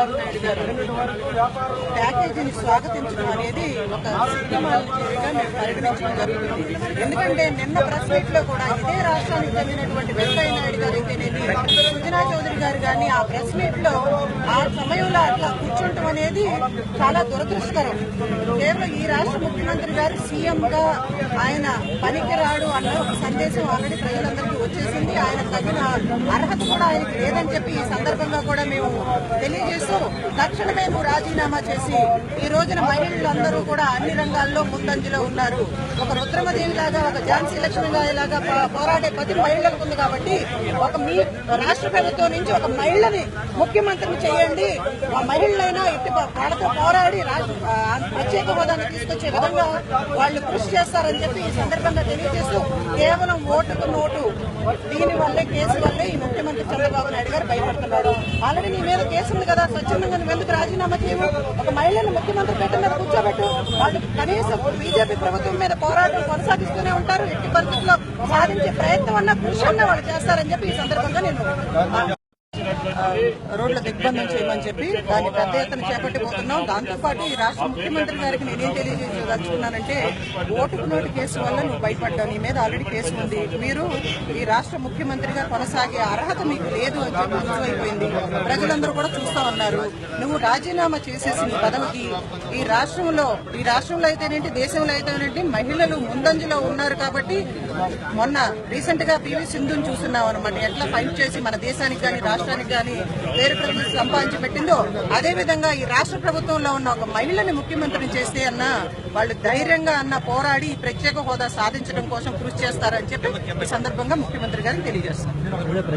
చంద్రబాబు నాయుడు గారు ప్యాకేజీని స్వాగతించడం అనేది ఒక సిద్ధమైన చర్యగా మేము పరిగణించడం జరుగుతుంది. ఎందుకంటే నిన్న ప్రెస్ మీట్ లో కూడా ఇదే రాష్ట్రానికి చెందినటువంటి వెంకయ్య నాయుడు గారు అయితేనేది, సుజనా చౌదరి గారు కానీ ఆ ప్రెస్ మీట్ లో ఆ సమయంలో అట్లా కూర్చుంటాం అనేది చాలా దురదృష్టకరం. కేవలం ఈ రాష్ట్ర ముఖ్యమంత్రి గారు సీఎం గా ఆయన పనికిరాడు అన్న ఒక సందేశం ఆల్రెడీ ప్రజలందరికీ వచ్చేసింది. ఆయన తగిన అర్హత కూడా ఆయనకి లేదని చెప్పి ఈ సందర్భంగా కూడా మేము తెలియజేస్తూ తక్షణమే నువ్వు రాజీనామా చేసి, ఈ రోజున మహిళలందరూ కూడా అన్ని రంగాల్లో ముందంజలో ఉన్నారు. ఒక రుద్రమదేవి లాగా, ఒక ఝాన్సీ లక్ష్మీబాయి లాగా పోరాడే ప్రతి మహిళలకు ఉంది కాబట్టి ఒక మీ రాష్ట్ర ప్రభుత్వం నుంచి ఒక మహిళని ముఖ్యమంత్రిని చేయండి. ఆ మహిళలైనా ఎట్టి వాళ్ళతో పోరాడి ప్రత్యేక హోదాన్ని తీసుకొచ్చే విధంగా వాళ్ళు కృషి చేస్తారని చెప్పి ఈ సందర్భంగా తెలియజేస్తూ, కేవలం ఓటుకు నోటు దీని వల్లే, కేసు వల్లే ఈ ముఖ్యమంత్రి చంద్రబాబు నాయుడు గారు భయపడుతున్నారు. ఆల్రెడీ నీ మీద కేసు ఉంది కదా, స్వచ్ఛందంగా నువ్వు ఎందుకు రాజీనామా చేయవు? ఒక మహిళను ముఖ్యమంత్రి పెట్ట మీద కూర్చోబెట్టు. వాళ్ళు కనీసం బీజేపీ ప్రభుత్వం మీద పోరాటం కొనసాగిస్తూనే ఉంటారు. ఎట్టి పరిస్థితుల్లో సాధించే ప్రయత్నం అన్న కృషి అన్న వాళ్ళు చేస్తారని చెప్పి ఈ సందర్భంగా నేను రోడ్ల దిగ్బంధం చేయమని చెప్పి దాన్ని పెద్ద ఎత్తున చేపట్టిపోతున్నాం. దాంతోపాటు ఈ రాష్ట్ర ముఖ్యమంత్రి గారికి నేనేం తెలియజేయదలుచుకున్నానంటే, ఓటుకు నోటు కేసు వల్ల నువ్వు భయపడ్డావు, నీ మీద ఆల్రెడీ కేసు ఉంది, మీరు ఈ రాష్ట్ర ముఖ్యమంత్రిగా కొనసాగే అర్హత మీకు లేదు అని చెప్పి రుజువైపోయింది. ప్రజలందరూ కూడా చూస్తా ఉన్నారు. నువ్వు రాజీనామా చేసేసి నీ పదవికి ఈ రాష్ట్రంలో అయితేనేంటి, దేశంలో అయితేనేంటి మహిళలు ముందంజలో ఉన్నారు. కాబట్టి మొన్న రీసెంట్ గా పివి సింధుని చూస్తున్నాం అనమాట, ఎట్లా ఫైట్ చేసి మన దేశానికి కానీ రాష్ట్రానికి కానీ పేరు ప్రతిష్ట సంపాదించి పెట్టిందో, అదే విధంగా ఈ రాష్ట్ర ప్రభుత్వంలో ఉన్న ఒక మహిళని ముఖ్యమంత్రిని చేస్తే అన్న వాళ్ళు ధైర్యంగా పోరాడి ప్రత్యేక హోదా సాధించడం కోసం కృషి చేస్తారని చెప్పి ఈ సందర్భంగా ముఖ్యమంత్రి గారికి తెలియజేస్తారు.